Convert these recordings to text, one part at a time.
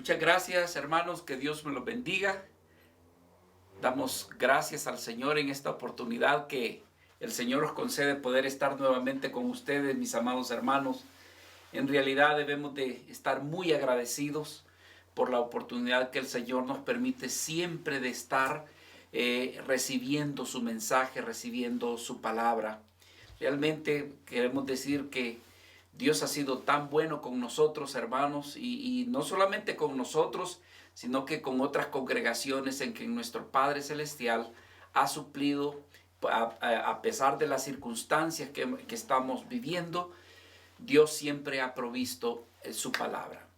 Muchas gracias, hermanos, que Dios me los bendiga. Damos gracias al Señor en esta oportunidad que el Señor nos concede poder estar nuevamente con ustedes, mis amados hermanos. En realidad debemos de estar muy agradecidos por la oportunidad que el Señor nos permite siempre de estar recibiendo su mensaje, recibiendo su palabra. Realmente queremos decir que Dios ha sido tan bueno con nosotros, hermanos, y no solamente con nosotros, sino que con otras congregaciones en que nuestro Padre Celestial ha suplido, a pesar de las circunstancias que estamos viviendo. Dios siempre ha provisto su palabra.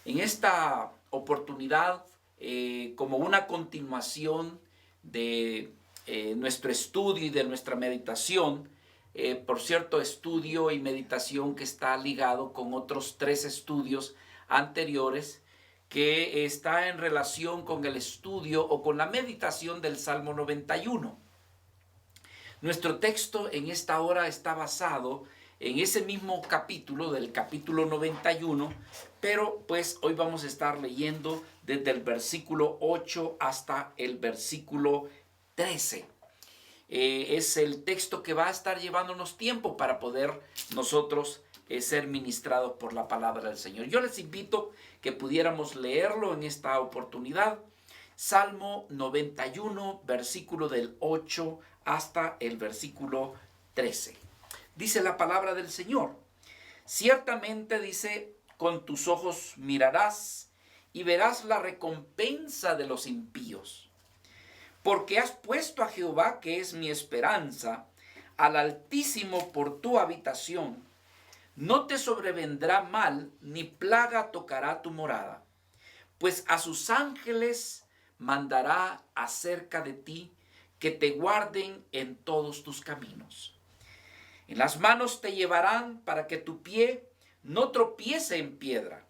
En esta oportunidad, como una continuación de nuestro estudio y de nuestra meditación, por cierto, estudio y meditación que está ligado con otros 3 estudios anteriores, que está en relación con el estudio o con la meditación del Salmo 91. Nuestro texto en esta hora está basado en ese mismo capítulo, del capítulo 91, pero pues hoy vamos a estar leyendo desde el versículo 8 hasta el versículo 13. Es el texto que va a estar llevándonos tiempo para poder nosotros ser ministrados por la palabra del Señor. Yo les invito que pudiéramos leerlo en esta oportunidad. Salmo 91, versículo del 8 hasta el versículo 13. Dice la palabra del Señor: ciertamente, dice, con tus ojos mirarás y verás la recompensa de los impíos. Porque has puesto a Jehová, que es mi esperanza, al Altísimo por tu habitación. No te sobrevendrá mal, ni plaga tocará tu morada. Pues a sus ángeles mandará acerca de ti, que te guarden en todos tus caminos. En las manos te llevarán para que tu pie no tropiece en piedra.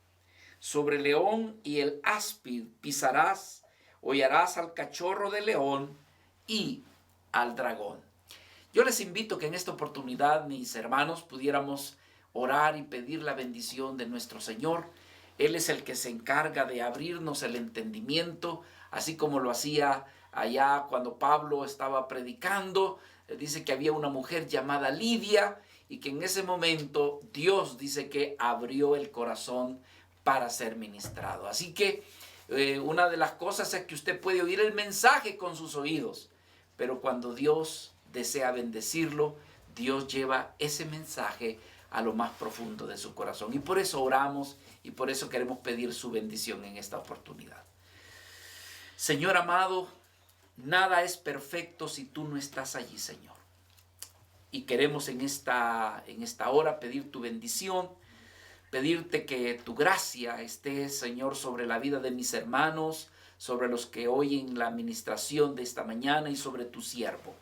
Sobre el león y el áspid pisarás, hollarás al cachorro de león y al dragón. Yo les invito que en esta oportunidad, mis hermanos, pudiéramos orar y pedir la bendición de nuestro Señor. Él es el que se encarga de abrirnos el entendimiento, así como lo hacía allá cuando Pablo estaba predicando. Dice que había una mujer llamada Lidia y que en ese momento Dios dice que abrió el corazón para ser ministrado. Así que una de las cosas es que usted puede oír el mensaje con sus oídos, pero cuando Dios desea bendecirlo, Dios lleva ese mensaje a lo más profundo de su corazón. Y por eso oramos y por eso queremos pedir su bendición en esta oportunidad. Señor amado, nada es perfecto si tú no estás allí, Señor. Y queremos en esta hora pedir tu bendición, pedirte que tu gracia esté, Señor, sobre la vida de mis hermanos, sobre los que oyen la administración de esta mañana y sobre tu siervo.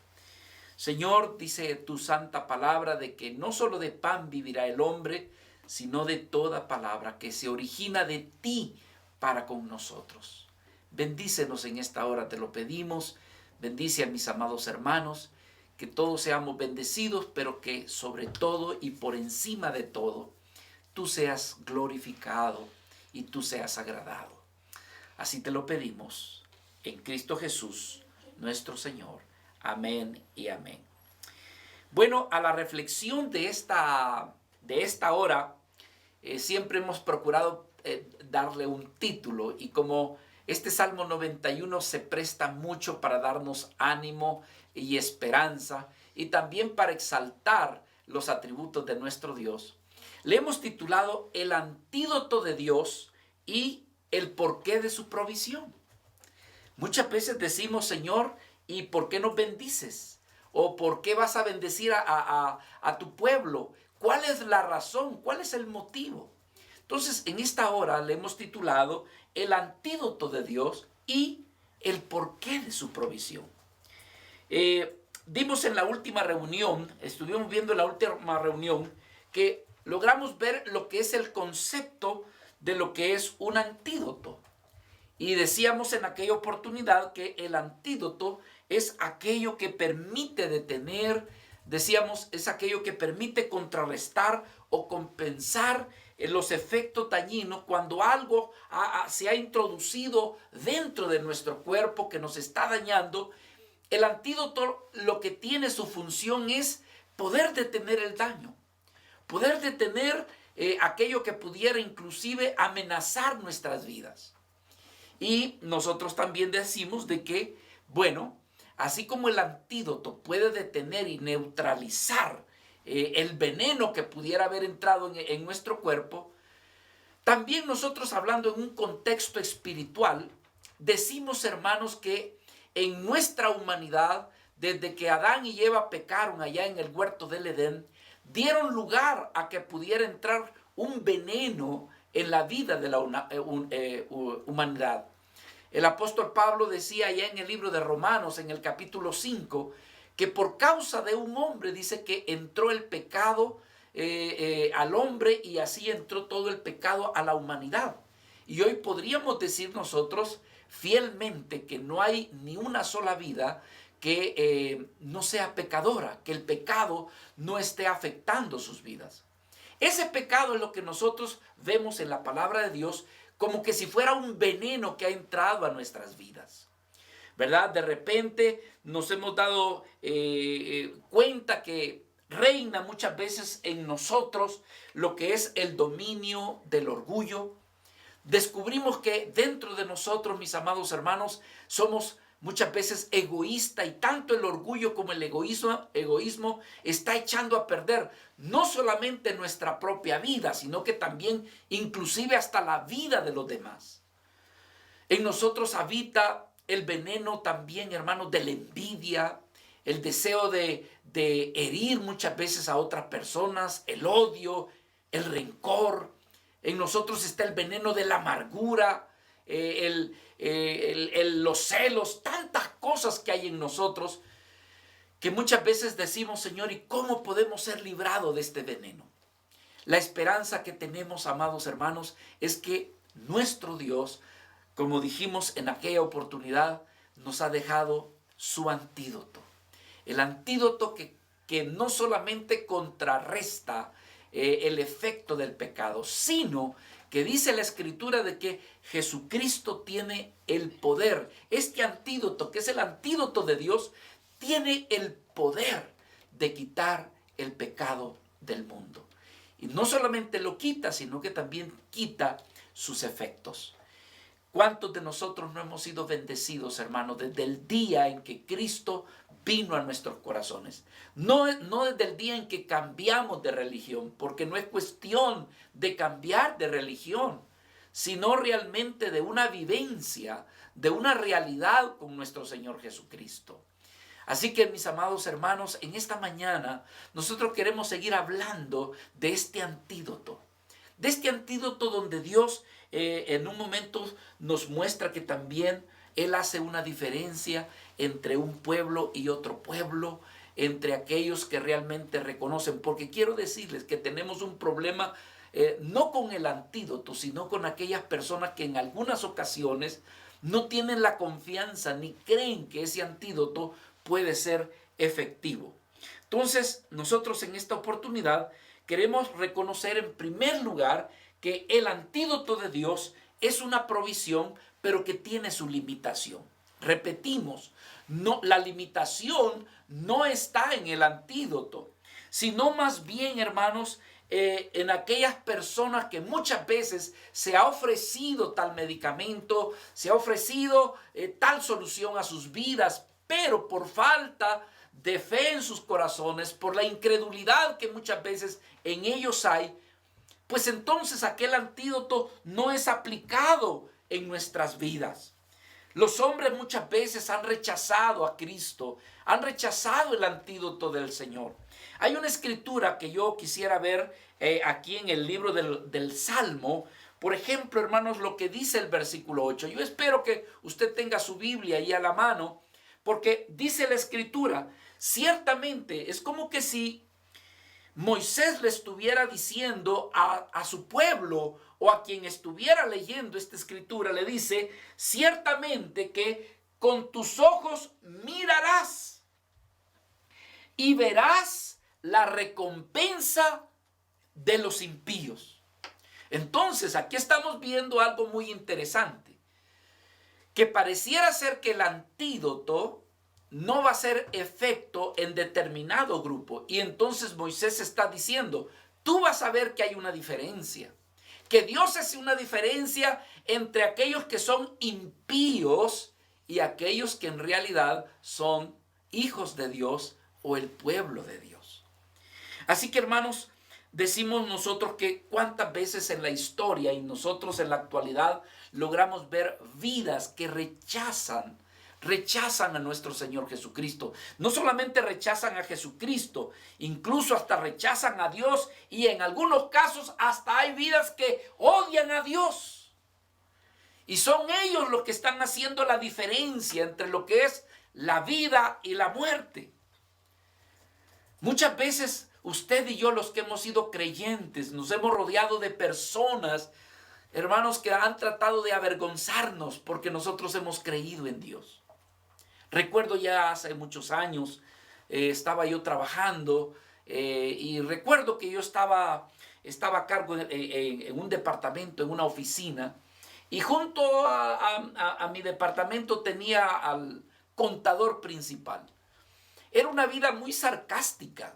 Señor, dice tu santa palabra de que no solo de pan vivirá el hombre, sino de toda palabra que se origina de ti para con nosotros. Bendícenos en esta hora, te lo pedimos. Bendice a mis amados hermanos, que todos seamos bendecidos, pero que sobre todo y por encima de todo, tú seas glorificado y tú seas agradado. Así te lo pedimos en Cristo Jesús, nuestro Señor. Amén y amén. Bueno, a la reflexión de esta hora, siempre hemos procurado darle un título, y como este Salmo 91 se presta mucho para darnos ánimo y esperanza, y también para exaltar los atributos de nuestro Dios, le hemos titulado El antídoto de Dios y el porqué de su provisión. Muchas veces decimos: Señor, ¿y por qué nos bendices? ¿O por qué vas a bendecir a tu pueblo? ¿Cuál es la razón? ¿Cuál es el motivo? Entonces, en esta hora le hemos titulado El antídoto de Dios y el porqué de su provisión. Dimos en la última reunión, estuvimos viendo en la última reunión, que logramos ver lo que es el concepto de lo que es un antídoto. Y decíamos en aquella oportunidad que el antídoto es aquello que permite detener decíamos, es aquello que permite contrarrestar o compensar los efectos dañinos cuando algo se ha introducido dentro de nuestro cuerpo que nos está dañando. El antídoto lo que tiene su función es poder detener el daño, poder detener aquello que pudiera inclusive amenazar nuestras vidas. Y nosotros también decimos de que, bueno, así como el antídoto puede detener y neutralizar el veneno que pudiera haber entrado en nuestro cuerpo, también nosotros, hablando en un contexto espiritual, decimos, hermanos, que en nuestra humanidad, desde que Adán y Eva pecaron allá en el huerto del Edén, dieron lugar a que pudiera entrar un veneno en la vida de la humanidad. El apóstol Pablo decía allá en el libro de Romanos, en el capítulo 5, que por causa de un hombre, dice que entró el pecado al hombre, y así entró todo el pecado a la humanidad. Y hoy podríamos decir nosotros fielmente que no hay ni una sola vida que no sea pecadora, que el pecado no esté afectando sus vidas. Ese pecado es lo que nosotros vemos en la palabra de Dios como que si fuera un veneno que ha entrado a nuestras vidas, ¿verdad? De repente nos hemos dado cuenta que reina muchas veces en nosotros lo que es el dominio del orgullo. Descubrimos que dentro de nosotros, mis amados hermanos, somos muchas veces egoístas, y tanto el orgullo como el egoísmo está echando a perder no solamente nuestra propia vida, sino que también inclusive hasta la vida de los demás. En nosotros habita el veneno también, hermanos, de la envidia, el deseo de herir muchas veces a otras personas, el odio, el rencor. En nosotros está el veneno de la amargura, los celos, tantas cosas que hay en nosotros que muchas veces decimos, Señor, ¿y cómo podemos ser librados de este veneno? La esperanza que tenemos, amados hermanos, es que nuestro Dios, como dijimos en aquella oportunidad, nos ha dejado su antídoto. El antídoto que no solamente contrarresta el efecto del pecado, sino que dice la Escritura de que Jesucristo tiene el poder. Este antídoto, que es el antídoto de Dios, tiene el poder de quitar el pecado del mundo. Y no solamente lo quita, sino que también quita sus efectos. ¿Cuántos de nosotros no hemos sido bendecidos, hermanos, desde el día en que Cristo vino a nuestros corazones? No desde el día en que cambiamos de religión, porque no es cuestión de cambiar de religión, sino realmente de una vivencia, de una realidad con nuestro Señor Jesucristo. Así que, mis amados hermanos, en esta mañana nosotros queremos seguir hablando de este antídoto donde Dios en un momento nos muestra que también Él hace una diferencia entre un pueblo y otro pueblo, entre aquellos que realmente reconocen. Porque quiero decirles que tenemos un problema no con el antídoto, sino con aquellas personas que en algunas ocasiones no tienen la confianza ni creen que ese antídoto puede ser efectivo. Entonces, nosotros en esta oportunidad queremos reconocer en primer lugar que el antídoto de Dios es una provisión, pero que tiene su limitación. Repetimos, no, la limitación no está en el antídoto, sino más bien, hermanos, en aquellas personas que muchas veces se ha ofrecido tal medicamento, se ha ofrecido tal solución a sus vidas, pero por falta de fe en sus corazones, por la incredulidad que muchas veces en ellos hay, pues entonces aquel antídoto no es aplicado en nuestras vidas. Los hombres muchas veces han rechazado a Cristo, han rechazado el antídoto del Señor. Hay una escritura que yo quisiera ver aquí en el libro del Salmo. Por ejemplo, hermanos, lo que dice el versículo 8. Yo espero que usted tenga su Biblia ahí a la mano, porque dice la escritura, ciertamente es como que si Moisés le estuviera diciendo a su pueblo, o a quien estuviera leyendo esta escritura, le dice, ciertamente que con tus ojos mirarás y verás la recompensa de los impíos. Entonces, aquí estamos viendo algo muy interesante, que pareciera ser que el antídoto no va a hacer efecto en determinado grupo. Y entonces Moisés está diciendo, tú vas a ver que hay una diferencia, que Dios hace una diferencia entre aquellos que son impíos y aquellos que en realidad son hijos de Dios o el pueblo de Dios. Así que, hermanos, decimos nosotros que cuántas veces en la historia y nosotros en la actualidad logramos ver vidas que rechazan a nuestro Señor Jesucristo. No solamente rechazan a Jesucristo, incluso hasta rechazan a Dios, y en algunos casos hasta hay vidas que odian a Dios. Y son ellos los que están haciendo la diferencia entre lo que es la vida y la muerte. Muchas veces usted y yo, los que hemos sido creyentes, nos hemos rodeado de personas, hermanos, que han tratado de avergonzarnos porque nosotros hemos creído en Dios. Recuerdo ya hace muchos años, estaba yo trabajando y recuerdo que yo estaba a cargo en un departamento, en una oficina, y junto a mi departamento tenía al contador principal. Era una vida muy sarcástica,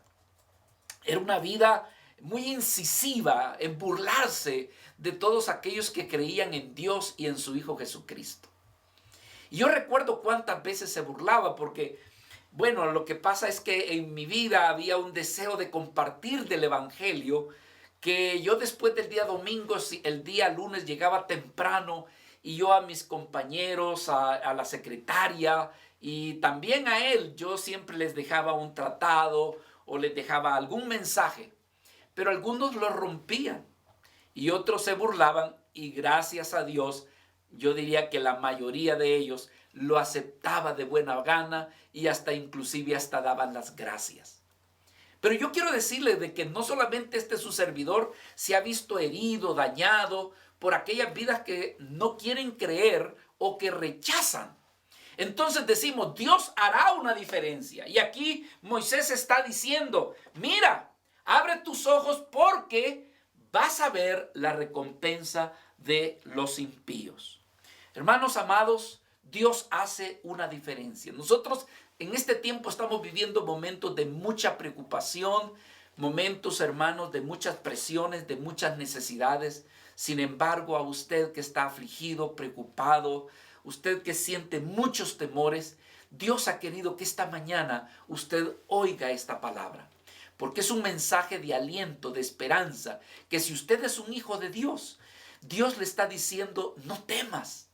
era una vida muy incisiva en burlarse de todos aquellos que creían en Dios y en su Hijo Jesucristo. Y yo recuerdo cuántas veces se burlaba porque, bueno, lo que pasa es que en mi vida había un deseo de compartir del Evangelio, que yo después del día domingo, el día lunes llegaba temprano y yo a mis compañeros, a la secretaria y también a él, yo siempre les dejaba un tratado o les dejaba algún mensaje, pero algunos lo rompían y otros se burlaban y gracias a Dios, yo diría que la mayoría de ellos lo aceptaba de buena gana y inclusive hasta daban las gracias. Pero yo quiero decirle de que no solamente su servidor se ha visto herido, dañado por aquellas vidas que no quieren creer o que rechazan. Entonces decimos, Dios hará una diferencia. Y aquí Moisés está diciendo, mira, abre tus ojos porque vas a ver la recompensa de los impíos. Hermanos amados, Dios hace una diferencia. Nosotros en este tiempo estamos viviendo momentos de mucha preocupación, momentos, hermanos, de muchas presiones, de muchas necesidades. Sin embargo, a usted que está afligido, preocupado, usted que siente muchos temores, Dios ha querido que esta mañana usted oiga esta palabra. Porque es un mensaje de aliento, de esperanza, que si usted es un hijo de Dios, Dios le está diciendo, no temas.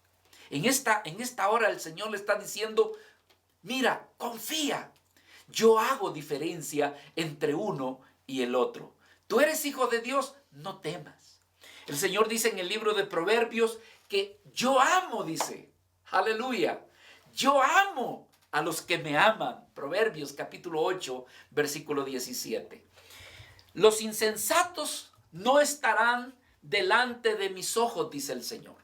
En esta hora el Señor le está diciendo, mira, confía. Yo hago diferencia entre uno y el otro. Tú eres hijo de Dios, no temas. El Señor dice en el libro de Proverbios que yo amo, dice, aleluya, yo amo a los que me aman. Proverbios capítulo 8, versículo 17. Los insensatos no estarán delante de mis ojos, dice el Señor.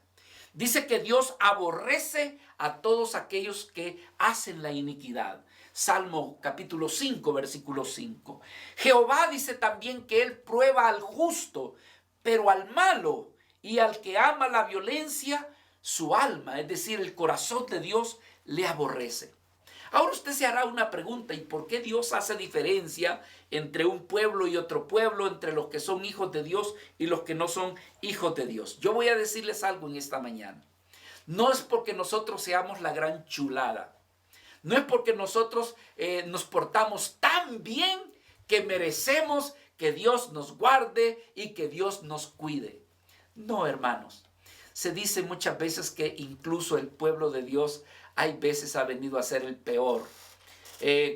Dice que Dios aborrece a todos aquellos que hacen la iniquidad. Salmo capítulo 5, versículo 5. Jehová dice también que Él prueba al justo, pero al malo y al que ama la violencia, su alma, es decir, el corazón de Dios, le aborrece. Ahora usted se hará una pregunta, ¿y por qué Dios hace diferencia entre un pueblo y otro pueblo, entre los que son hijos de Dios y los que no son hijos de Dios? Yo voy a decirles algo en esta mañana. No es porque nosotros seamos la gran chulada. No es porque nosotros nos portamos tan bien que merecemos que Dios nos guarde y que Dios nos cuide. No, hermanos. Se dice muchas veces que incluso el pueblo de Dios hay veces ha venido a ser el peor.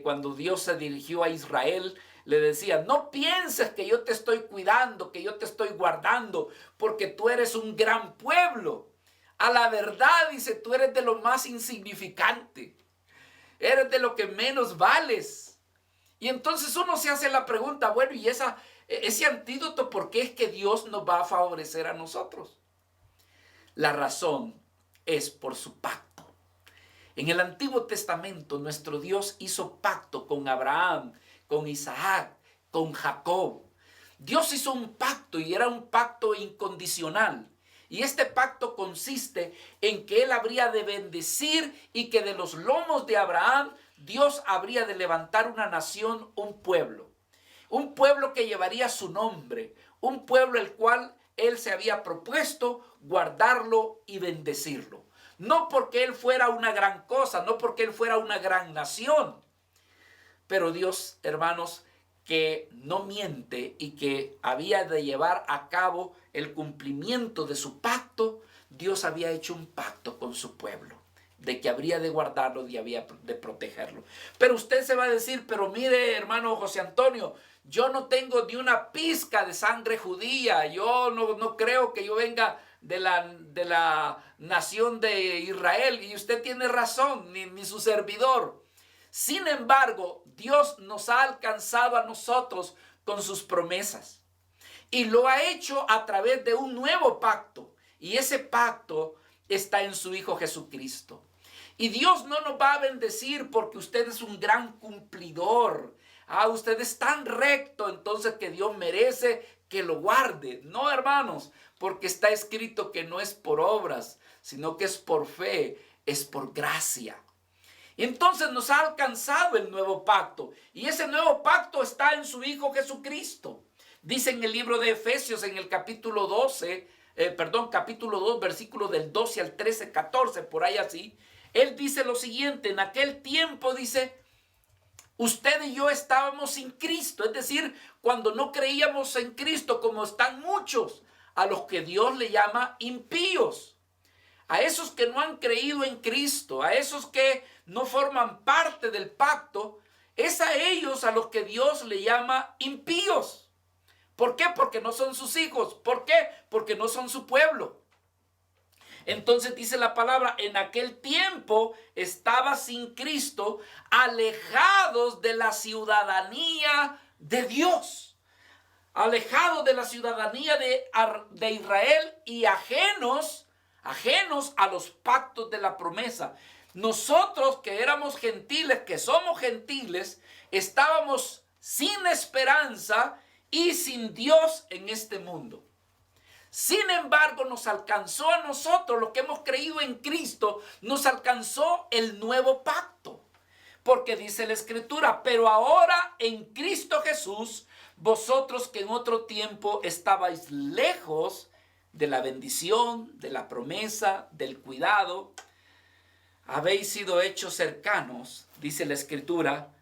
Cuando Dios se dirigió a Israel, le decía, no pienses que yo te estoy cuidando, que yo te estoy guardando, porque tú eres un gran pueblo. A la verdad, dice, tú eres de lo más insignificante. Eres de lo que menos vales. Y entonces uno se hace la pregunta, bueno, ¿y ese antídoto por qué es que Dios nos va a favorecer a nosotros? La razón es por su pacto. En el Antiguo Testamento, nuestro Dios hizo pacto con Abraham, con Isaac, con Jacob. Dios hizo un pacto y era un pacto incondicional. Y este pacto consiste en que Él habría de bendecir y que de los lomos de Abraham Dios habría de levantar una nación, un pueblo. Un pueblo que llevaría su nombre, un pueblo el cual Él se había propuesto guardarlo y bendecirlo. No porque Él fuera una gran cosa, no porque Él fuera una gran nación. Pero Dios, hermanos, que no miente y que había de llevar a cabo el cumplimiento de su pacto, Dios había hecho un pacto con su pueblo, de que habría de guardarlo y había de protegerlo. Pero usted se va a decir, pero mire, hermano José Antonio, yo no tengo ni una pizca de sangre judía, yo no creo que yo venga de la nación de Israel, y usted tiene razón, ni su servidor. Sin embargo, Dios nos ha alcanzado a nosotros con sus promesas y lo ha hecho a través de un nuevo pacto, y ese pacto está en su Hijo Jesucristo. Y Dios no nos va a bendecir porque usted es un gran cumplidor. Usted es tan recto, entonces que Dios merece que lo guarde. No, hermanos, porque está escrito que no es por obras, sino que es por fe, es por gracia. Y entonces nos ha alcanzado el nuevo pacto. Y ese nuevo pacto está en su Hijo Jesucristo. Dice en el libro de Efesios, en el capítulo capítulo 2, versículos del 12 al 13, 14, por ahí así. Él dice lo siguiente: en aquel tiempo, dice, usted y yo estábamos sin Cristo. Es decir, cuando no creíamos en Cristo, como están muchos, a los que Dios le llama impíos. A esos que no han creído en Cristo, a esos que no forman parte del pacto, es a ellos a los que Dios le llama impíos. ¿Por qué? Porque no son sus hijos. ¿Por qué? Porque no son su pueblo. Entonces dice la palabra, en aquel tiempo estaba sin Cristo, alejados de la ciudadanía de Dios, alejados de la ciudadanía de Israel y ajenos a los pactos de la promesa. Nosotros que éramos gentiles, que somos gentiles, estábamos sin esperanza y sin Dios en este mundo. Sin embargo, nos alcanzó a nosotros, los que hemos creído en Cristo, nos alcanzó el nuevo pacto. Porque dice la Escritura, pero ahora en Cristo Jesús, vosotros que en otro tiempo estabais lejos de la bendición, de la promesa, del cuidado, habéis sido hechos cercanos, dice la Escritura,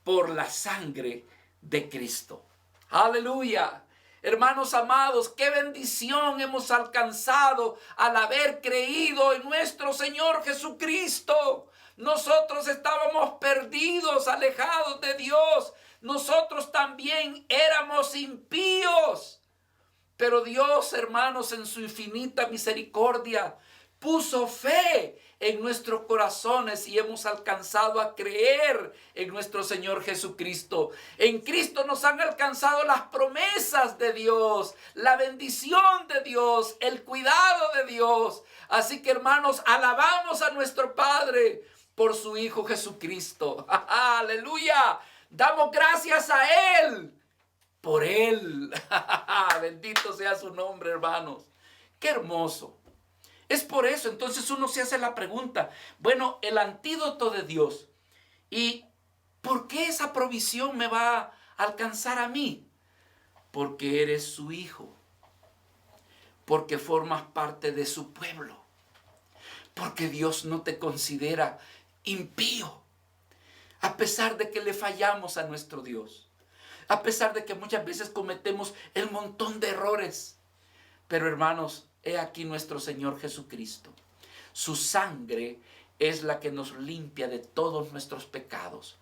por la sangre de Cristo. ¡Aleluya! Hermanos amados, qué bendición hemos alcanzado al haber creído en nuestro Señor Jesucristo. Nosotros estábamos perdidos, alejados de Dios. Nosotros también éramos impíos. Pero Dios, hermanos, en su infinita misericordia, puso fe en nuestros corazones y hemos alcanzado a creer en nuestro Señor Jesucristo. En Cristo nos han alcanzado las promesas de Dios, la bendición de Dios, el cuidado de Dios. Así que, hermanos, alabamos a nuestro Padre por su Hijo Jesucristo. ¡Aleluya! Damos gracias a Él por Él. Bendito sea su nombre, hermanos. ¡Qué hermoso! Es por eso, entonces uno se hace la pregunta, bueno, el antídoto de Dios, ¿y por qué esa provisión me va a alcanzar a mí? Porque eres su hijo, porque formas parte de su pueblo, porque Dios no te considera impío, a pesar de que le fallamos a nuestro Dios, a pesar de que muchas veces cometemos el montón de errores. Pero hermanos, he aquí nuestro Señor Jesucristo. Su sangre es la que nos limpia de todos nuestros pecados.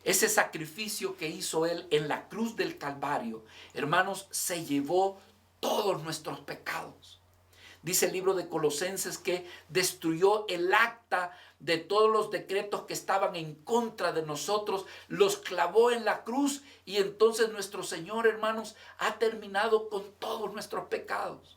Ese sacrificio que hizo Él en la cruz del Calvario, hermanos, se llevó todos nuestros pecados. Dice el libro de Colosenses que destruyó el acta de todos los decretos que estaban en contra de nosotros, los clavó en la cruz y entonces nuestro Señor, hermanos, ha terminado con todos nuestros pecados.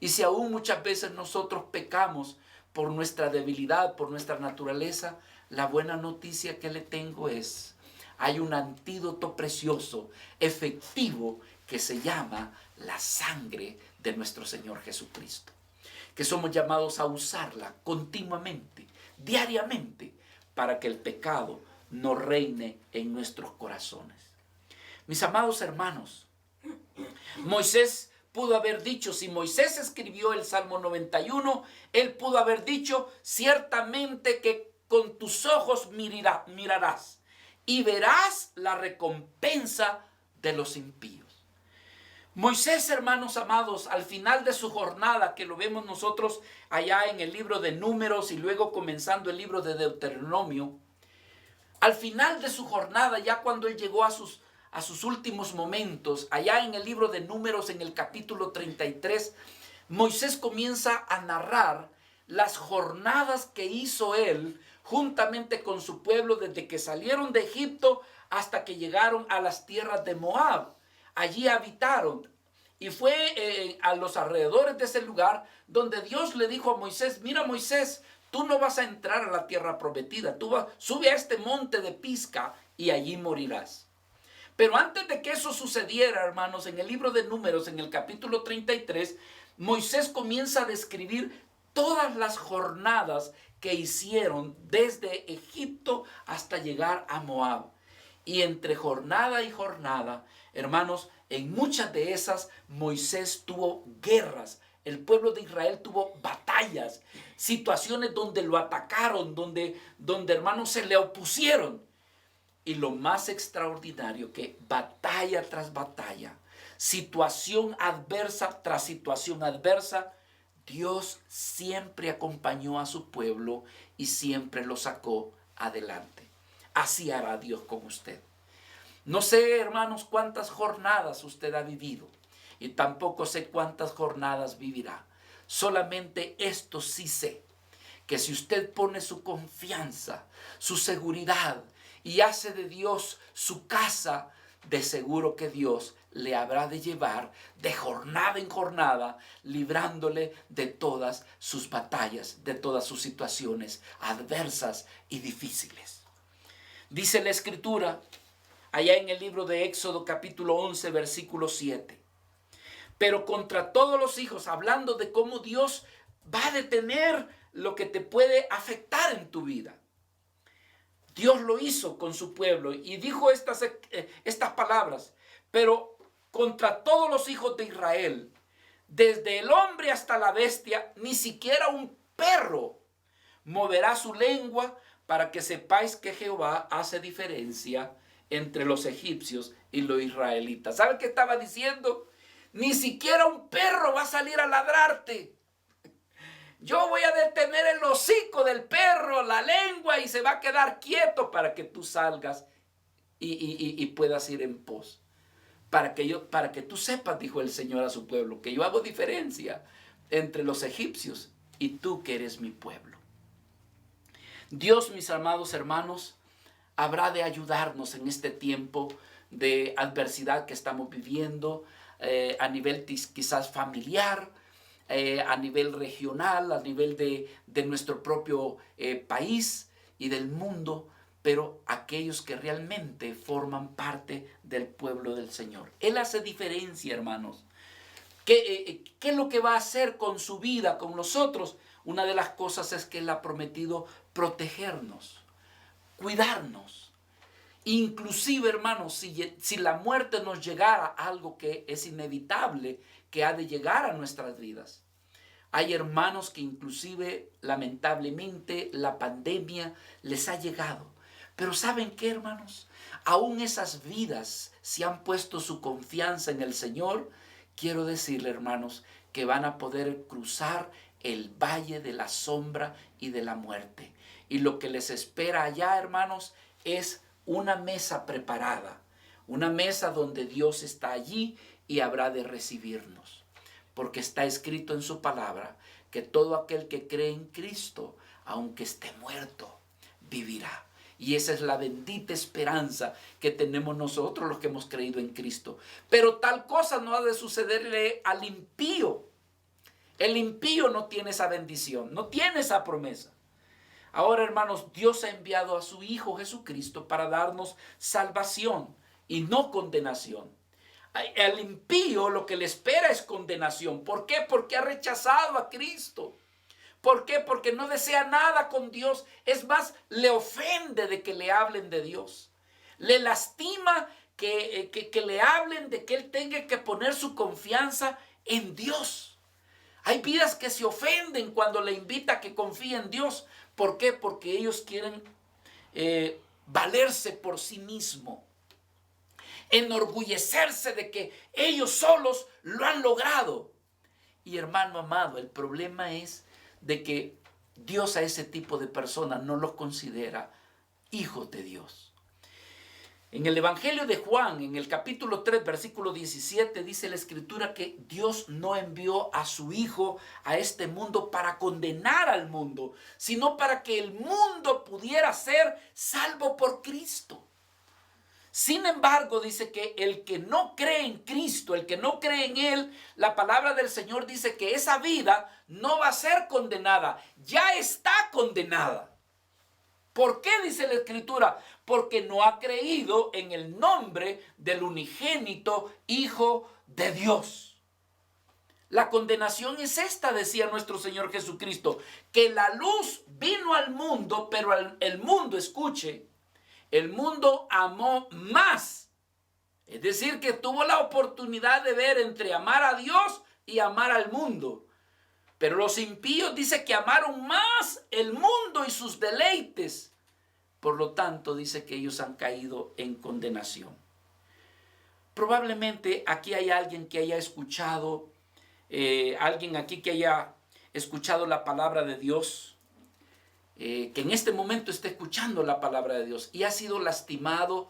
Y si aún muchas veces nosotros pecamos por nuestra debilidad, por nuestra naturaleza, la buena noticia que le tengo es, hay un antídoto precioso, efectivo, que se llama la sangre de nuestro Señor Jesucristo, que somos llamados a usarla continuamente, diariamente, para que el pecado no reine en nuestros corazones. Mis amados hermanos, Moisés pudo haber dicho, si Moisés escribió el Salmo 91, él pudo haber dicho, ciertamente que con tus ojos mirarás y verás la recompensa de los impíos. Moisés, hermanos amados, al final de su jornada, que lo vemos nosotros allá en el libro de Números y luego comenzando el libro de Deuteronomio, al final de su jornada, ya cuando él llegó a sus últimos momentos, allá en el libro de Números, en el capítulo 33, Moisés comienza a narrar las jornadas que hizo él juntamente con su pueblo desde que salieron de Egipto hasta que llegaron a las tierras de Moab. Allí habitaron y fue a los alrededores de ese lugar donde Dios le dijo a Moisés, mira Moisés, tú no vas a entrar a la tierra prometida, sube a este monte de Pisga y allí morirás. Pero antes de que eso sucediera, hermanos, en el libro de Números, en el capítulo 33, Moisés comienza a describir todas las jornadas que hicieron desde Egipto hasta llegar a Moab. Y entre jornada y jornada, hermanos, en muchas de esas Moisés tuvo guerras. El pueblo de Israel tuvo batallas, situaciones donde lo atacaron, donde hermanos se le opusieron. Y lo más extraordinario, que batalla tras batalla, situación adversa tras situación adversa, Dios siempre acompañó a su pueblo y siempre lo sacó adelante. Así hará Dios con usted. No sé, hermanos, cuántas jornadas usted ha vivido y tampoco sé cuántas jornadas vivirá. Solamente esto sí sé, que si usted pone su confianza, su seguridad y hace de Dios su casa, de seguro que Dios le habrá de llevar de jornada en jornada, librándole de todas sus batallas, de todas sus situaciones adversas y difíciles. Dice la Escritura, allá en el libro de Éxodo capítulo 11, versículo 7. Pero contra todos los hijos, hablando de cómo Dios va a detener lo que te puede afectar en tu vida. Dios lo hizo con su pueblo y dijo estas palabras. Pero contra todos los hijos de Israel, desde el hombre hasta la bestia, ni siquiera un perro moverá su lengua, para que sepáis que Jehová hace diferencia entre los egipcios y los israelitas. ¿Sabe qué estaba diciendo? Ni siquiera un perro va a salir a ladrarte. Yo voy a detener el hocico del perro, la lengua, y se va a quedar quieto para que tú salgas y puedas ir en pos. Para que tú sepas, dijo el Señor a su pueblo, que yo hago diferencia entre los egipcios y tú que eres mi pueblo. Dios, mis amados hermanos, habrá de ayudarnos en este tiempo de adversidad que estamos viviendo, a nivel quizás familiar, a nivel regional, a nivel de nuestro propio país y del mundo, pero aquellos que realmente forman parte del pueblo del Señor. Él hace diferencia, hermanos. ¿Qué es lo que va a hacer con su vida, con nosotros? Una de las cosas es que Él ha prometido protegernos, cuidarnos. Inclusive, hermanos, si la muerte nos llegara, algo que es inevitable, que ha de llegar a nuestras vidas. Hay hermanos que inclusive, lamentablemente, la pandemia les ha llegado. Pero ¿saben qué, hermanos? Aún esas vidas, si han puesto su confianza en el Señor, quiero decirle, hermanos, que van a poder cruzar el valle de la sombra y de la muerte. Y lo que les espera allá, hermanos, es una mesa preparada. Una mesa donde Dios está allí y habrá de recibirnos. Porque está escrito en su palabra que todo aquel que cree en Cristo, aunque esté muerto, vivirá. Y esa es la bendita esperanza que tenemos nosotros los que hemos creído en Cristo. Pero tal cosa no ha de sucederle al impío. El impío no tiene esa bendición, no tiene esa promesa. Ahora, hermanos, Dios ha enviado a su Hijo Jesucristo para darnos salvación y no condenación. Al impío lo que le espera es condenación. ¿Por qué? Porque ha rechazado a Cristo. ¿Por qué? Porque no desea nada con Dios. Es más, le ofende de que le hablen de Dios. Le lastima que le hablen de que él tenga que poner su confianza en Dios. Hay vidas que se ofenden cuando le invita a que confíe en Dios. ¿Por qué? Porque ellos quieren valerse por sí mismos. Enorgullecerse de que ellos solos lo han logrado. Y hermano amado, el problema es de que Dios a ese tipo de personas no los considera hijos de Dios. En el Evangelio de Juan, en el capítulo 3, versículo 17, dice la Escritura que Dios no envió a su Hijo a este mundo para condenar al mundo, sino para que el mundo pudiera ser salvo por Cristo. Sin embargo, dice que el que no cree en Cristo, el que no cree en Él, la palabra del Señor dice que esa vida no va a ser condenada, ya está condenada. ¿Por qué dice la Escritura? Porque no ha creído en el nombre del unigénito Hijo de Dios. La condenación es esta, decía nuestro Señor Jesucristo, que la luz vino al mundo, pero el mundo, escuche, el mundo amó más. Es decir, que tuvo la oportunidad de ver entre amar a Dios y amar al mundo. Pero los impíos dice que amaron más el mundo y sus deleites. Por lo tanto, dice que ellos han caído en condenación. Probablemente aquí hay alguien que haya escuchado, alguien aquí que haya escuchado la palabra de Dios, que en este momento esté escuchando la palabra de Dios y ha sido lastimado,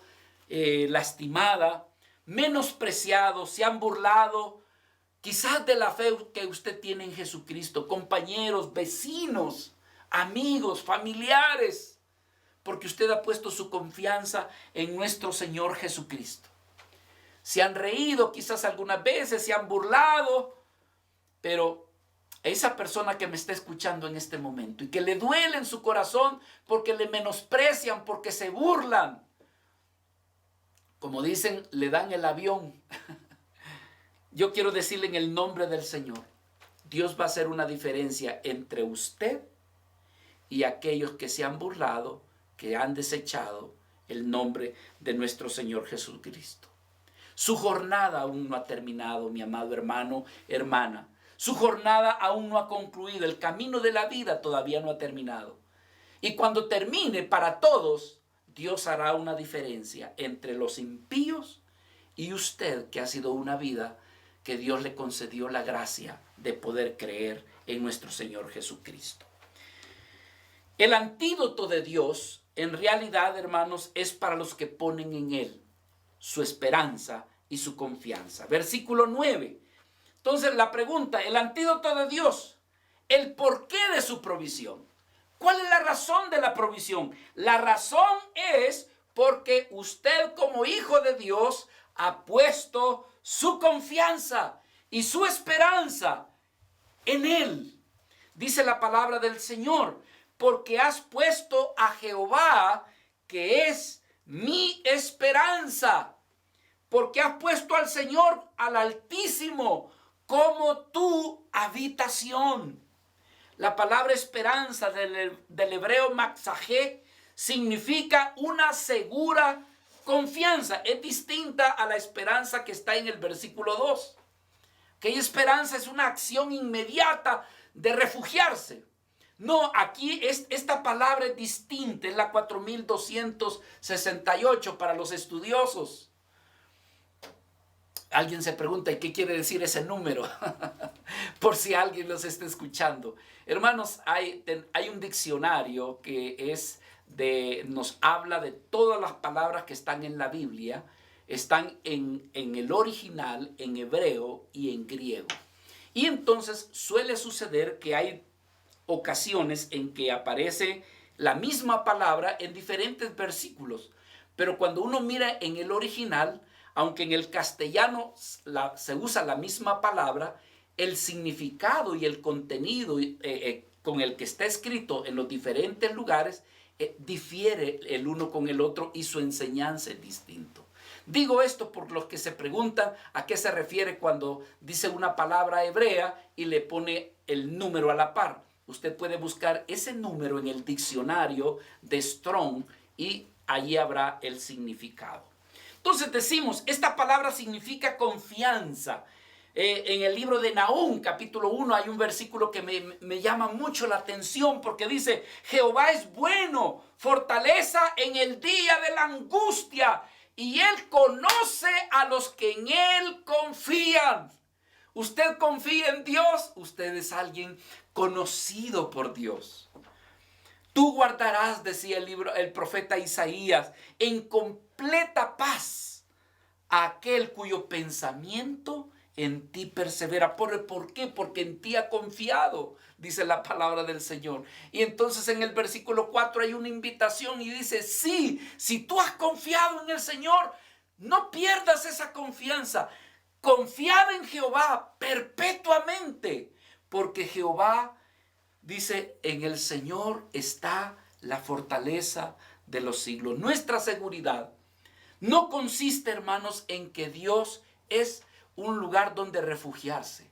lastimada, menospreciado, se han burlado, quizás de la fe que usted tiene en Jesucristo, compañeros, vecinos, amigos, familiares, porque usted ha puesto su confianza en nuestro Señor Jesucristo. Se han reído quizás algunas veces, se han burlado, pero esa persona que me está escuchando en este momento y que le duele en su corazón porque le menosprecian, porque se burlan, como dicen, le dan el avión. Yo quiero decirle en el nombre del Señor, Dios va a hacer una diferencia entre usted y aquellos que se han burlado, que han desechado el nombre de nuestro Señor Jesucristo. Su jornada aún no ha terminado, mi amado hermano, hermana. Su jornada aún no ha concluido. El camino de la vida todavía no ha terminado. Y cuando termine para todos, Dios hará una diferencia entre los impíos y usted, que ha sido una vida que Dios le concedió la gracia de poder creer en nuestro Señor Jesucristo. El antídoto de Dios, en realidad, hermanos, es para los que ponen en Él su esperanza y su confianza. Versículo 9. Entonces la pregunta, el antídoto de Dios, el porqué de su provisión. ¿Cuál es la razón de la provisión? La razón es porque usted como hijo de Dios ha puesto su confianza y su esperanza en Él. Dice la palabra del Señor, porque has puesto a Jehová, que es mi esperanza. Porque has puesto al Señor, al Altísimo, como tu habitación. La palabra esperanza del hebreo maxajé significa una segura confianza. Es distinta a la esperanza que está en el versículo 2. Que esperanza es una acción inmediata de refugiarse. No, aquí esta palabra es distinta, es la 4268 para los estudiosos. Alguien se pregunta, ¿y qué quiere decir ese número? Por si alguien los está escuchando. Hermanos, hay un diccionario que nos habla de todas las palabras que están en la Biblia. Están en el original, en hebreo y en griego. Y entonces suele suceder que hay ocasiones en que aparece la misma palabra en diferentes versículos. Pero cuando uno mira en el original, aunque en el castellano se usa la misma palabra, el significado y el contenido con el que está escrito en los diferentes lugares, difiere el uno con el otro y su enseñanza es distinto. Digo esto por los que se preguntan a qué se refiere cuando dice una palabra hebrea y le pone el número a la par. Usted puede buscar ese número en el diccionario de Strong y allí habrá el significado. Entonces decimos, esta palabra significa confianza. En el libro de Nahum, capítulo 1, hay un versículo que me llama mucho la atención porque dice: Jehová es bueno, fortaleza en el día de la angustia, y Él conoce a los que en Él confían. ¿Usted confía en Dios? Usted es alguien conocido por Dios. Tú guardarás, decía el profeta Isaías, en completa paz a aquel cuyo pensamiento en ti persevera. ¿Por qué? Porque en ti ha confiado, dice la palabra del Señor. Y entonces en el versículo 4 hay una invitación y dice: sí, si tú has confiado en el Señor, no pierdas esa confianza. Confiad en Jehová perpetuamente, porque Jehová, dice, en el Señor está la fortaleza de los siglos. Nuestra seguridad no consiste, hermanos, en que Dios es un lugar donde refugiarse.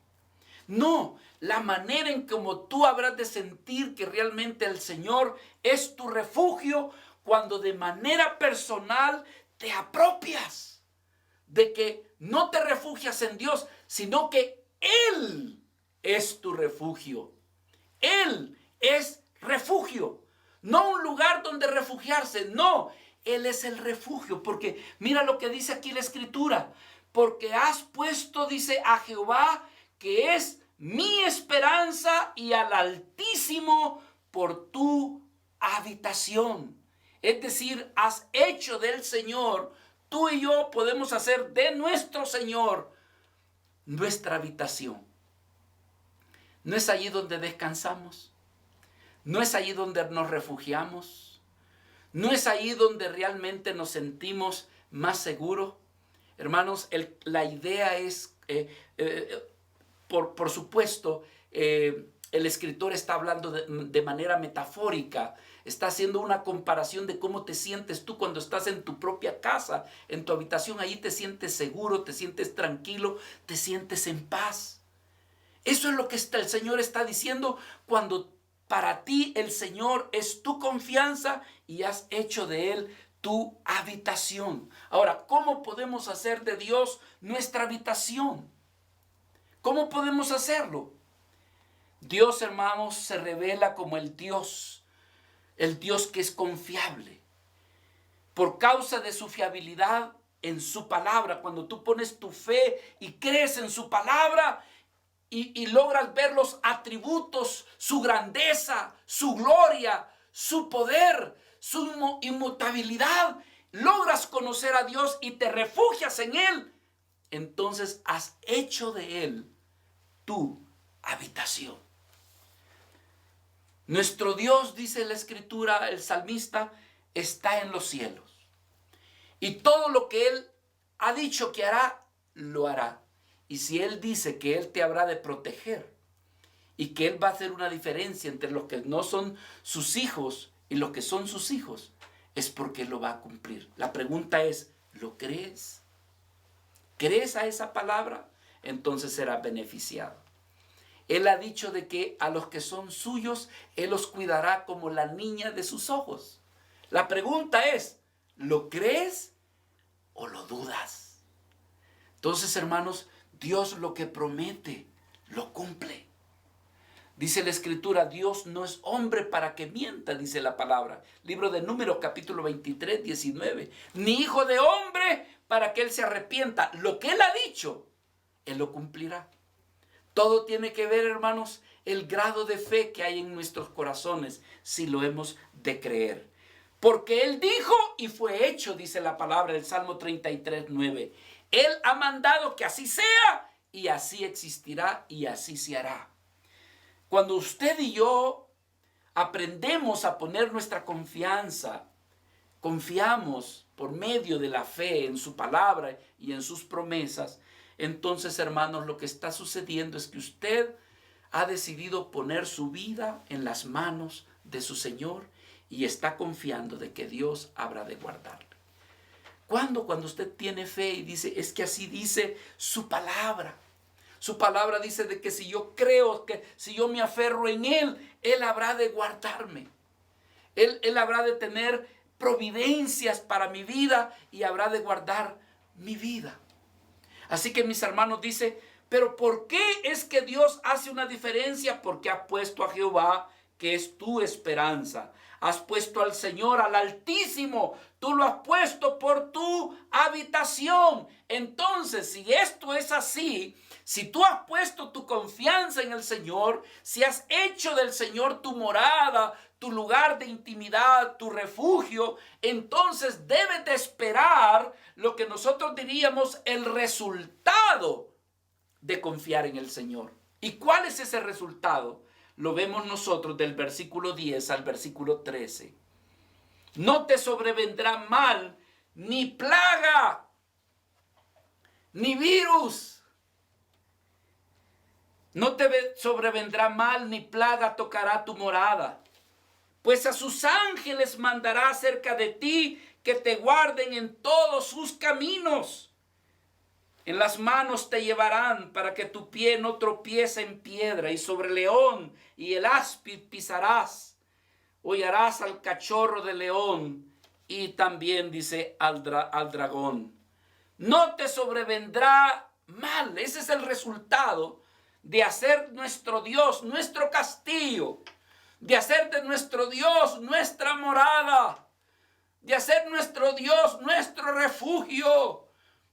No, la manera en como tú habrás de sentir que realmente el Señor es tu refugio cuando de manera personal te apropias de que no te refugias en Dios, sino que Él es tu refugio. Él es refugio, no un lugar donde refugiarse, no, Él es el refugio, porque mira lo que dice aquí la Escritura: porque has puesto, dice, a Jehová, que es mi esperanza, y al Altísimo por tu habitación. Es decir, has hecho del Señor, tú y yo podemos hacer de nuestro Señor nuestra habitación. ¿No es allí donde descansamos? ¿No es allí donde nos refugiamos? ¿No es allí donde realmente nos sentimos más seguros? Hermanos, la idea es, por supuesto, el escritor está hablando de manera metafórica, está haciendo una comparación de cómo te sientes tú cuando estás en tu propia casa, en tu habitación. Allí te sientes seguro, te sientes tranquilo, te sientes en paz. Eso es lo que el Señor está diciendo cuando para ti el Señor es tu confianza y has hecho de Él tu habitación. Ahora, ¿cómo podemos hacer de Dios nuestra habitación? ¿Cómo podemos hacerlo? Dios, hermanos, se revela como el Dios que es confiable. Por causa de su fiabilidad en su palabra, cuando tú pones tu fe y crees en su palabra, y logras ver los atributos, su grandeza, su gloria, su poder, su inmutabilidad, logras conocer a Dios y te refugias en Él, entonces has hecho de Él tu habitación. Nuestro Dios, dice la Escritura, el salmista, está en los cielos. Y todo lo que Él ha dicho que hará, lo hará. Y si Él dice que Él te habrá de proteger y que Él va a hacer una diferencia entre los que no son sus hijos y los que son sus hijos, es porque Él lo va a cumplir. La pregunta es, ¿lo crees? ¿Crees a esa palabra? Entonces serás beneficiado. Él ha dicho de que a los que son suyos, Él los cuidará como la niña de sus ojos. La pregunta es, ¿lo crees o lo dudas? Entonces, hermanos, Dios lo que promete, lo cumple. Dice la Escritura, Dios no es hombre para que mienta, dice la palabra. Libro de Números, capítulo 23, 19. Ni hijo de hombre para que Él se arrepienta. Lo que Él ha dicho, Él lo cumplirá. Todo tiene que ver, hermanos, el grado de fe que hay en nuestros corazones, si lo hemos de creer. Porque Él dijo y fue hecho, dice la palabra del Salmo 33, 9. Él ha mandado que así sea y así existirá y así se hará. Cuando usted y yo aprendemos a poner nuestra confianza, confiamos por medio de la fe en su palabra y en sus promesas, entonces, hermanos, lo que está sucediendo es que usted ha decidido poner su vida en las manos de su Señor y está confiando de que Dios habrá de guardarle. Cuando usted tiene fe y dice, es que así dice su palabra. Su palabra dice de que si yo creo, que si yo me aferro en Él, Él habrá de guardarme. Él habrá de tener providencias para mi vida y habrá de guardar mi vida. Así que mis hermanos, dice, pero ¿por qué es que Dios hace una diferencia? Porque ha puesto a Jehová, que es tu esperanza. Has puesto al Señor, al Altísimo. Tú lo has puesto por tu habitación. Entonces, si esto es así, si tú has puesto tu confianza en el Señor, si has hecho del Señor tu morada, tu lugar de intimidad, tu refugio, entonces debes de esperar lo que nosotros diríamos el resultado de confiar en el Señor. ¿Y cuál es ese resultado? Lo vemos nosotros del versículo 10 al versículo 13. No te sobrevendrá mal, ni plaga, ni virus. No te sobrevendrá mal, ni plaga tocará tu morada. Pues a sus ángeles mandará acerca de ti, que te guarden en todos sus caminos. En las manos te llevarán para que tu pie no tropiece en piedra, y sobre el león y el áspid pisarás. Hollarás al cachorro de león y también dice al dragón. No te sobrevendrá mal. Ese es el resultado de hacer nuestro Dios nuestro castillo, de hacer de nuestro Dios nuestra morada, de hacer nuestro Dios nuestro refugio,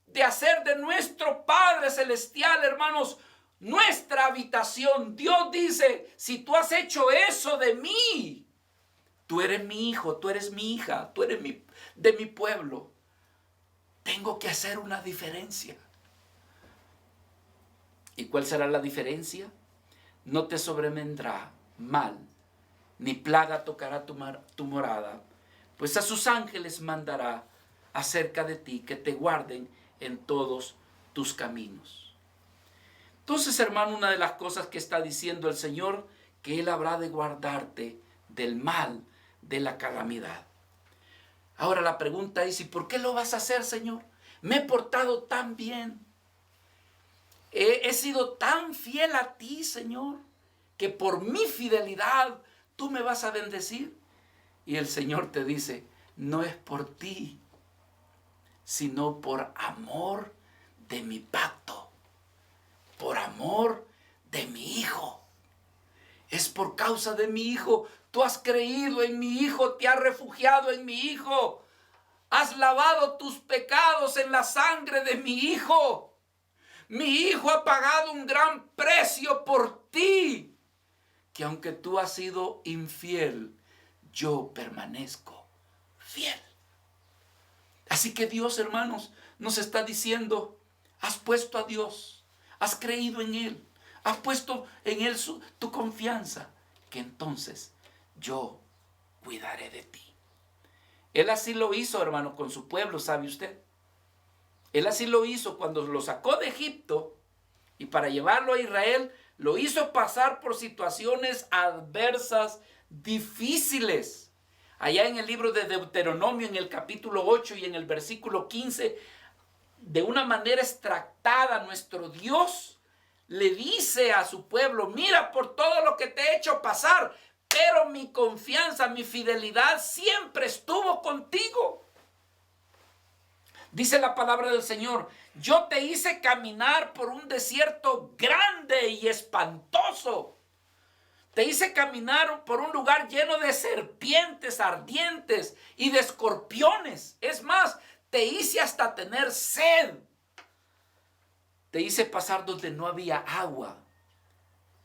de hacer de nuestro Padre Celestial, hermanos, nuestra habitación. Dios dice, si tú has hecho eso de mí, tú eres mi hijo, tú eres mi hija, tú eres de mi pueblo. Tengo que hacer una diferencia. ¿Y cuál será la diferencia? No te sobrevendrá mal, ni plaga tocará tu morada, pues a sus ángeles mandará acerca de ti, que te guarden en todos tus caminos. Entonces, hermano, una de las cosas que está diciendo el Señor, que Él habrá de guardarte del mal, de la calamidad. Ahora la pregunta es, ¿y por qué lo vas a hacer, Señor? Me he portado tan bien. He sido tan fiel a ti, Señor, que por mi fidelidad tú me vas a bendecir. Y el Señor te dice, no es por ti, sino por amor de mi pacto, por amor de mi Hijo. Es por causa de mi Hijo. Tú has creído en mi Hijo, te has refugiado en mi Hijo. Has lavado tus pecados en la sangre de mi Hijo. Mi Hijo ha pagado un gran precio por ti, que aunque tú has sido infiel, yo permanezco fiel. Así que Dios, hermanos, nos está diciendo, has puesto a Dios, has creído en Él, has puesto en Él tu confianza, que entonces yo cuidaré de ti. Él así lo hizo, hermano, con su pueblo, ¿sabe usted? Él así lo hizo cuando lo sacó de Egipto, y para llevarlo a Israel, lo hizo pasar por situaciones adversas, difíciles. Allá en el libro de Deuteronomio, en el capítulo 8 y en el versículo 15, de una manera extractada, nuestro Dios le dice a su pueblo, mira por todo lo que te he hecho pasar, pero mi confianza, mi fidelidad siempre estuvo contigo. Dice la palabra del Señor, yo te hice caminar por un desierto grande y espantoso. Te hice caminar por un lugar lleno de serpientes ardientes y de escorpiones. Es más, te hice hasta tener sed. Te hice pasar donde no había agua.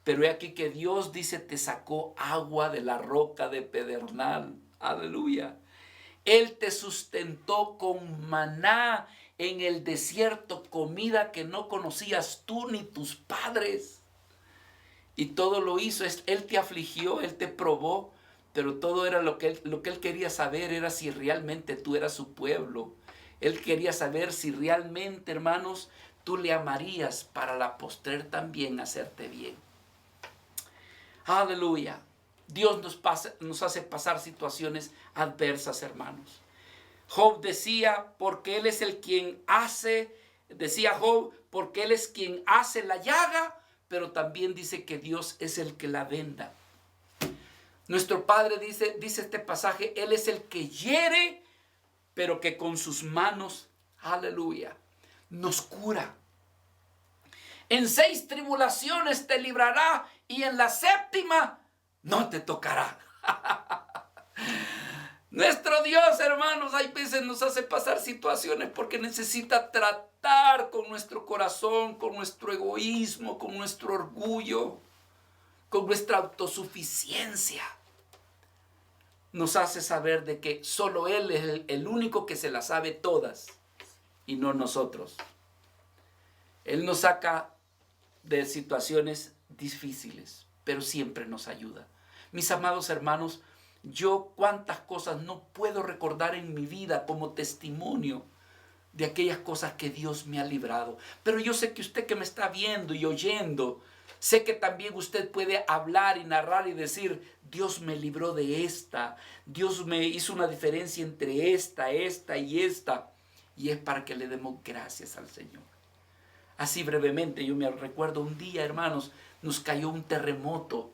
Pero he aquí que Dios dice, te sacó agua de la roca de pedernal. Aleluya. Él te sustentó con maná en el desierto, comida que no conocías tú ni tus padres. Y todo lo hizo, Él te afligió, Él te probó, pero todo era lo que Él quería saber, era si realmente tú eras su pueblo. Él quería saber si realmente, hermanos, tú le amarías para la postrer también hacerte bien. Aleluya. Dios nos hace pasar situaciones adversas, hermanos. Job decía, porque Él es el quien hace, decía Job, porque Él es quien hace la llaga, pero también dice que Dios es el que la venda. Nuestro Padre dice este pasaje, Él es el que hiere, pero que con sus manos, aleluya, nos cura. En 6 tribulaciones te librará y en la 7ª no te tocará. Nuestro Dios, hermanos, hay veces nos hace pasar situaciones porque necesita tratar con nuestro corazón, con nuestro egoísmo, con nuestro orgullo, con nuestra autosuficiencia. Nos hace saber de que solo Él es el único que se las sabe todas y no nosotros. Él nos saca de situaciones difíciles, pero siempre nos ayuda. Mis amados hermanos, yo cuántas cosas no puedo recordar en mi vida como testimonio de aquellas cosas que Dios me ha librado. Pero yo sé que usted que me está viendo y oyendo, sé que también usted puede hablar y narrar y decir, Dios me libró de esta, Dios me hizo una diferencia entre esta y esta. Y es para que le demos gracias al Señor. Así brevemente, yo me recuerdo un día, hermanos, nos cayó un terremoto.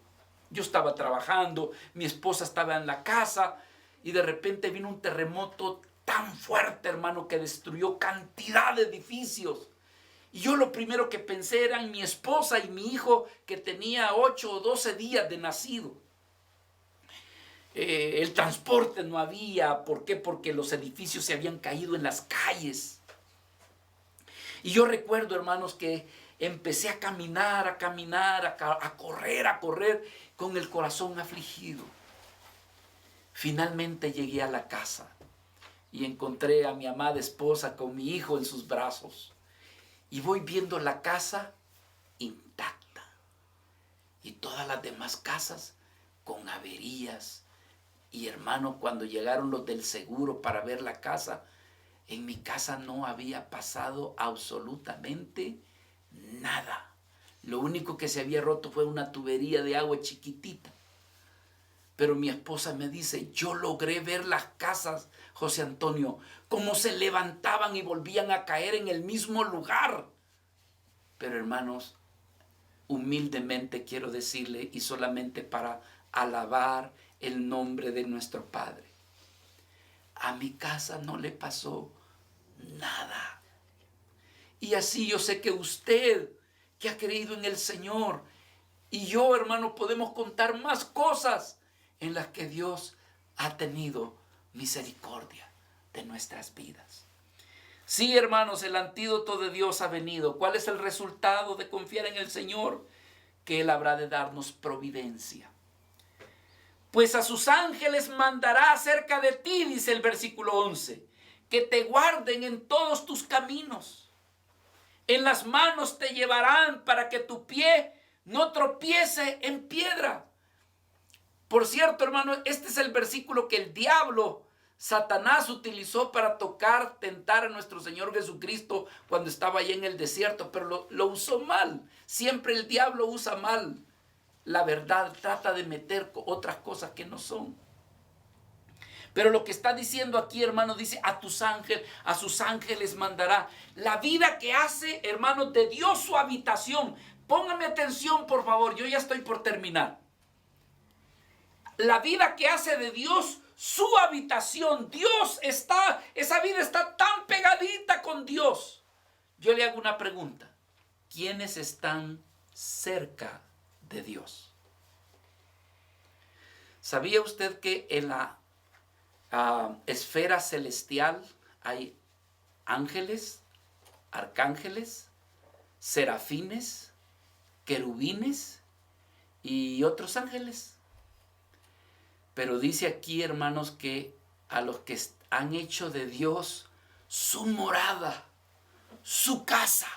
Yo estaba trabajando, mi esposa estaba en la casa y de repente vino un terremoto tan fuerte, hermano, que destruyó cantidad de edificios. Y yo lo primero que pensé era en mi esposa y mi hijo que tenía 8 o 12 días de nacido. El transporte no había. ¿Por qué? Porque los edificios se habían caído en las calles. Y yo recuerdo, hermanos, que empecé a caminar, a correr, con el corazón afligido. Finalmente llegué a la casa y encontré a mi amada esposa con mi hijo en sus brazos. Y voy viendo la casa intacta. Y todas las demás casas con averías. Y hermano, cuando llegaron los del seguro para ver la casa, en mi casa no había pasado absolutamente nada. Lo único que se había roto fue una tubería de agua chiquitita. Pero mi esposa me dice, yo logré ver las casas, José Antonio, cómo se levantaban y volvían a caer en el mismo lugar. Pero hermanos, humildemente quiero decirle, y solamente para alabar el nombre de nuestro Padre, a mi casa no le pasó nada. Y así yo sé que usted, que ha creído en el Señor, y yo, hermano, podemos contar más cosas en las que Dios ha tenido misericordia de nuestras vidas. Sí, hermanos, el antídoto de Dios ha venido. ¿Cuál es el resultado de confiar en el Señor? Que Él habrá de darnos providencia. Pues a sus ángeles mandará acerca de ti, dice el versículo 11, que te guarden en todos tus caminos. En las manos te llevarán para que tu pie no tropiece en piedra. Por cierto, hermano, este es el versículo que el diablo, Satanás, utilizó para tentar a nuestro Señor Jesucristo cuando estaba allí en el desierto, pero lo usó mal. Siempre el diablo usa mal la verdad, trata de meter otras cosas que no son. Pero lo que está diciendo aquí, hermano, dice a sus ángeles mandará. La vida que hace, hermano, de Dios su habitación. Póngame atención, por favor, yo ya estoy por terminar. La vida que hace de Dios su habitación. Esa vida está tan pegadita con Dios. Yo le hago una pregunta. ¿Quiénes están cerca de Dios? ¿Sabía usted que en la esfera celestial hay ángeles, arcángeles, serafines, querubines y otros ángeles? Pero dice aquí, hermanos, que a los que han hecho de Dios su morada, su casa,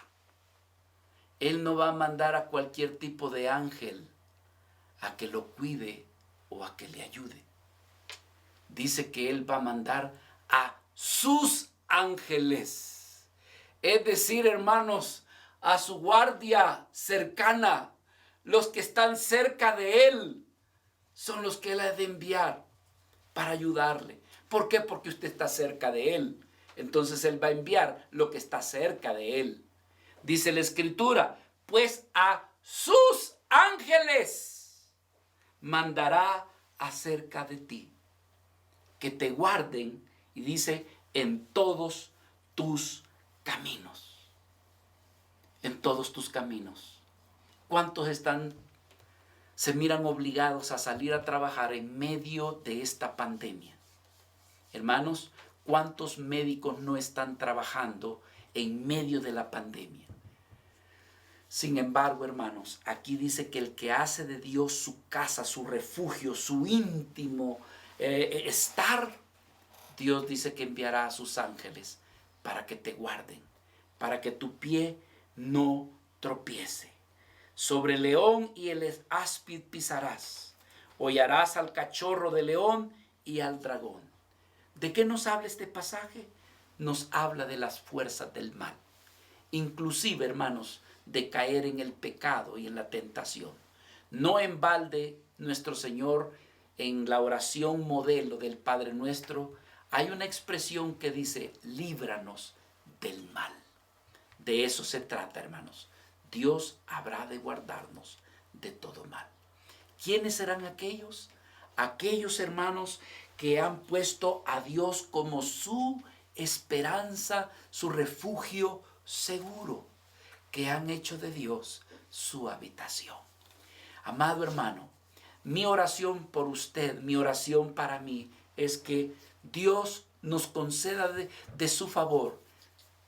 Él no va a mandar a cualquier tipo de ángel a que lo cuide o a que le ayude. Dice que Él va a mandar a sus ángeles. Es decir, hermanos, a su guardia cercana, los que están cerca de Él son los que Él ha de enviar para ayudarle. ¿Por qué? Porque usted está cerca de Él. Entonces Él va a enviar lo que está cerca de Él. Dice la Escritura, pues a sus ángeles mandará acerca de ti, que te guarden, y dice, en todos tus caminos. En todos tus caminos. ¿Cuántos se miran obligados a salir a trabajar en medio de esta pandemia? Hermanos, ¿cuántos médicos no están trabajando en medio de la pandemia? Sin embargo, hermanos, aquí dice que el que hace de Dios su casa, su refugio, su íntimo estar, Dios dice que enviará a sus ángeles para que te guarden, para que tu pie no tropiece. Sobre el león y el áspid pisarás, hollarás al cachorro de león y al dragón. ¿De qué nos habla este pasaje? Nos habla de las fuerzas del mal. Inclusive, hermanos, de caer en el pecado y en la tentación. No en balde nuestro Señor, en la oración modelo del Padre Nuestro, hay una expresión que dice, líbranos del mal. De eso se trata, hermanos. Dios habrá de guardarnos de todo mal. ¿Quiénes serán aquellos? Aquellos, hermanos, que han puesto a Dios como su esperanza, su refugio seguro, que han hecho de Dios su habitación. Amado hermano, mi oración por usted, mi oración para mí, es que Dios nos conceda de su favor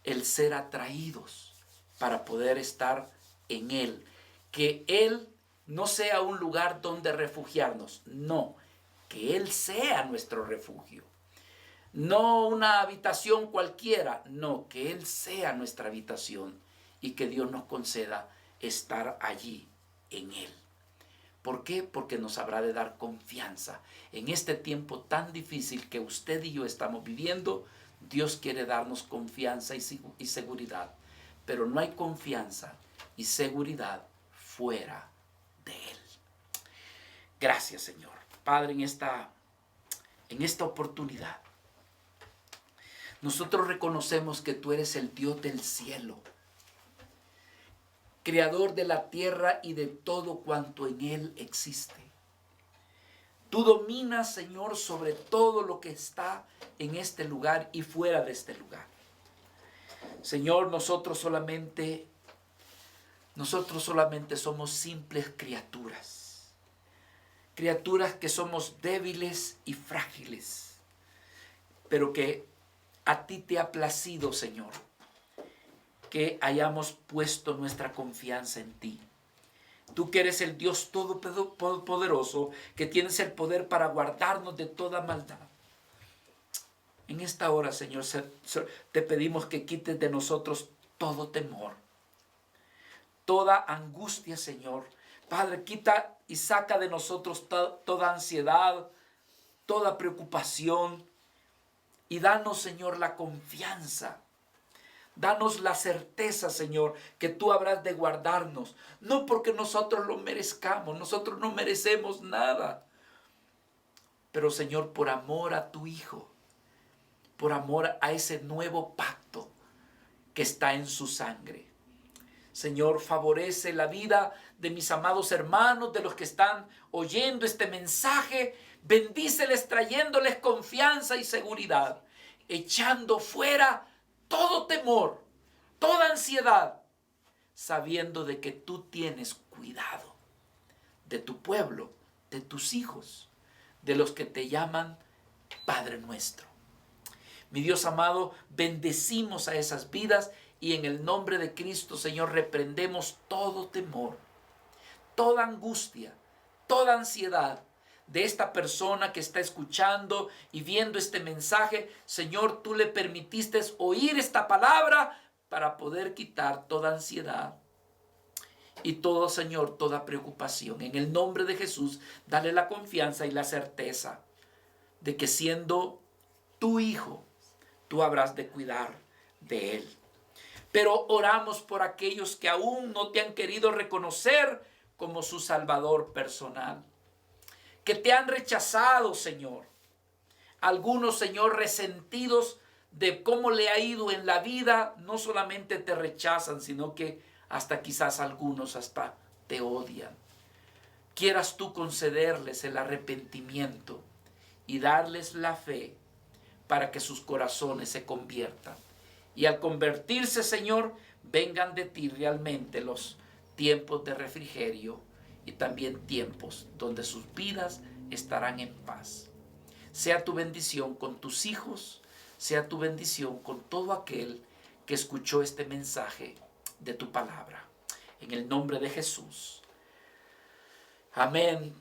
el ser atraídos para poder estar en Él. Que Él no sea un lugar donde refugiarnos, no, que Él sea nuestro refugio. No una habitación cualquiera, no, que Él sea nuestra habitación y que Dios nos conceda estar allí en Él. ¿Por qué? Porque nos habrá de dar confianza. En este tiempo tan difícil que usted y yo estamos viviendo, Dios quiere darnos confianza y seguridad. Pero no hay confianza y seguridad fuera de Él. Gracias, Señor. Padre, en esta oportunidad, nosotros reconocemos que tú eres el Dios del cielo, creador de la tierra y de todo cuanto en Él existe. Tú dominas, Señor, sobre todo lo que está en este lugar y fuera de este lugar. Señor, nosotros solamente somos simples criaturas. Criaturas que somos débiles y frágiles, pero que a ti te ha placido, Señor, que hayamos puesto nuestra confianza en ti. Tú que eres el Dios todopoderoso, que tienes el poder para guardarnos de toda maldad. En esta hora, Señor, te pedimos que quites de nosotros todo temor, toda angustia, Señor. Padre, quita y saca de nosotros toda ansiedad, toda preocupación, y danos, Señor, la confianza. Danos la certeza, Señor, que tú habrás de guardarnos. No porque nosotros lo merezcamos, nosotros no merecemos nada. Pero, Señor, por amor a tu Hijo, por amor a ese nuevo pacto que está en su sangre. Señor, favorece la vida de mis amados hermanos, de los que están oyendo este mensaje. Bendíceles trayéndoles confianza y seguridad, echando fuera todo temor, toda ansiedad, sabiendo de que tú tienes cuidado de tu pueblo, de tus hijos, de los que te llaman Padre nuestro. Mi Dios amado, bendecimos a esas vidas y en el nombre de Cristo, Señor, reprendemos todo temor, toda angustia, toda ansiedad de esta persona que está escuchando y viendo este mensaje. Señor, tú le permitiste oír esta palabra para poder quitar toda ansiedad y todo, Señor, toda preocupación. En el nombre de Jesús, dale la confianza y la certeza de que siendo tu hijo, tú habrás de cuidar de él. Pero oramos por aquellos que aún no te han querido reconocer como su Salvador personal, que te han rechazado, Señor. Algunos, Señor, resentidos de cómo le ha ido en la vida, no solamente te rechazan, sino que hasta quizás algunos hasta te odian. Quieras tú concederles el arrepentimiento y darles la fe para que sus corazones se conviertan. Y al convertirse, Señor, vengan de ti realmente los tiempos de refrigerio y también tiempos donde sus vidas estarán en paz. Sea tu bendición con tus hijos, sea tu bendición con todo aquel que escuchó este mensaje de tu palabra. En el nombre de Jesús. Amén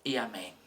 y amén.